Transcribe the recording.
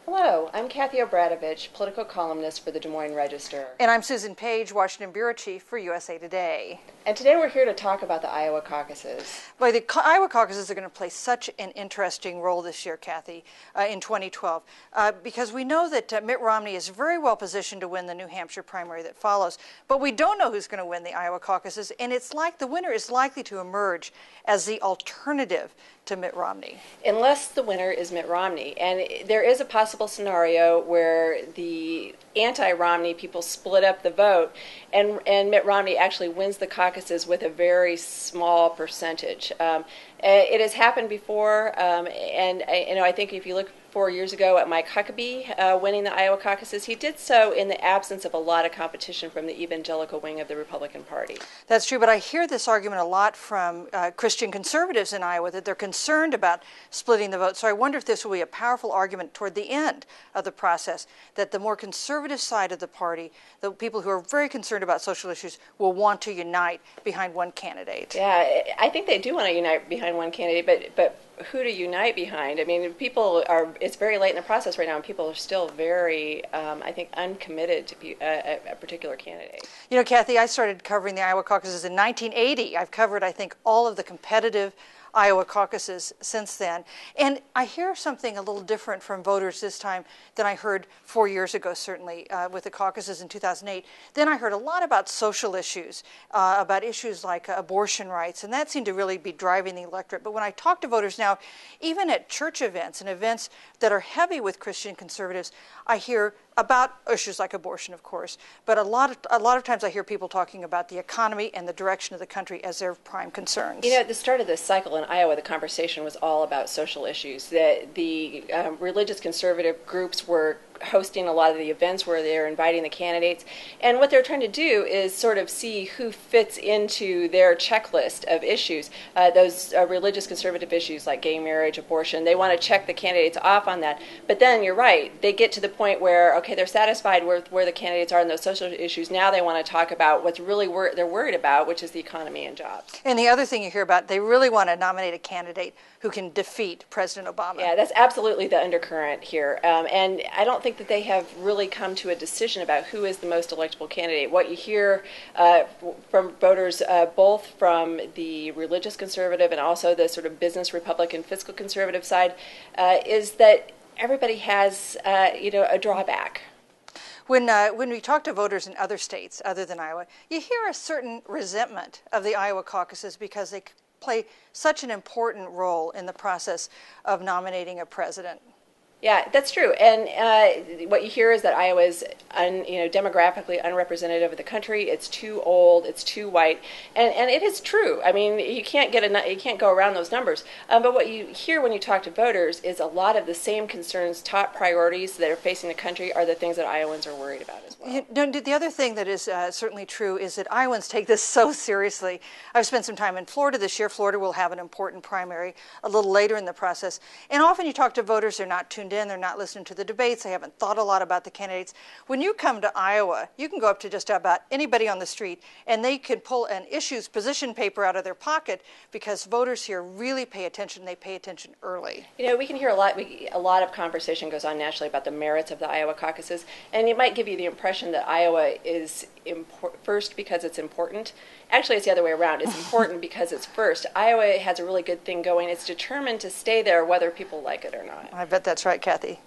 Hello, I'm Kathie Obradovich, political columnist for the Des Moines Register. And I'm Susan Page, Washington Bureau Chief for USA Today. And today we're here to talk about the Iowa caucuses. Well, the Iowa caucuses are going to play such an interesting role this year, Kathy, in 2012, because we know that Mitt Romney is very well positioned to win the New Hampshire primary that follows, but we don't know who's going to win the Iowa caucuses, and it's like the winner is likely to emerge as the alternative to Mitt Romney. Unless the winner is Mitt Romney. And there is a possible scenario where the anti-Romney people split up the vote and Mitt Romney actually wins the caucuses with a very small percentage. It has happened before, and I think if you look 4 years ago at Mike Huckabee winning the Iowa caucuses, he did so in the absence of a lot of competition from the evangelical wing of the Republican Party. That's true, but I hear this argument a lot from Christian conservatives in Iowa that they're concerned about splitting the vote. So I wonder if this will be a powerful argument toward the end of the process, that the more conservative side of the party, the people who are very concerned about social issues, will want to unite behind one candidate. Yeah, I think they do want to unite behind one candidate, but who to unite behind? I mean, it's very late in the process right now, and people are still very, I think, uncommitted to a particular candidate. You know, Kathy, I started covering the Iowa caucuses in 1980. I've covered, I think, all of the competitive Iowa caucuses since then. And I hear something a little different from voters this time than I heard 4 years ago, certainly, with the caucuses in 2008. Then I heard a lot about social issues, about issues like abortion rights, and that seemed to really be driving the electorate. But when I talk to voters now, even at church events and events that are heavy with Christian conservatives, I hear about issues like abortion, of course, but a lot of times I hear people talking about the economy and the direction of the country as their prime concerns. You know, at the start of this cycle in Iowa, the conversation was all about social issues. The religious conservative groups were hosting a lot of the events where they're inviting the candidates, and what they're trying to do is sort of see who fits into their checklist of issues. Those religious conservative issues like gay marriage, abortion, they want to check the candidates off on that. But then you're right, they get to the point where, okay, they're satisfied with where the candidates are in those social issues. Now they want to talk about what's really they're worried about, which is the economy and jobs. And the other thing you hear about, they really want to nominate a candidate who can defeat President Obama. Yeah, that's absolutely the undercurrent here. And I don't think that they have really come to a decision about who is the most electable candidate. What you hear from voters, both from the religious conservative and also the sort of business Republican fiscal conservative side, is that everybody has a drawback. When we talk to voters in other states other than Iowa, you hear a certain resentment of the Iowa caucuses because they play such an important role in the process of nominating a president. Yeah, that's true. And what you hear is that Iowa is demographically unrepresentative of the country. It's too old. It's too white, and it is true. I mean, you can't go around those numbers. But what you hear when you talk to voters is a lot of the same concerns, top priorities that are facing the country are the things that Iowans are worried about as well. The other thing that is certainly true is that Iowans take this so seriously. I've spent some time in Florida this year. Florida will have an important primary a little later in the process, and often you talk to voters, they're not tuned in, they're not listening to the debates, they haven't thought a lot about the candidates. When you come to Iowa, you can go up to just about anybody on the street and they can pull an issues position paper out of their pocket because voters here really pay attention. They pay attention early. You know, we can hear a lot of conversation goes on nationally about the merits of the Iowa caucuses, and it might give you the impression that Iowa is first because it's important. Actually, it's the other way around. It's important because it's first. Iowa has a really good thing going. It's determined to stay there whether people like it or not. I bet that's right, Kathy.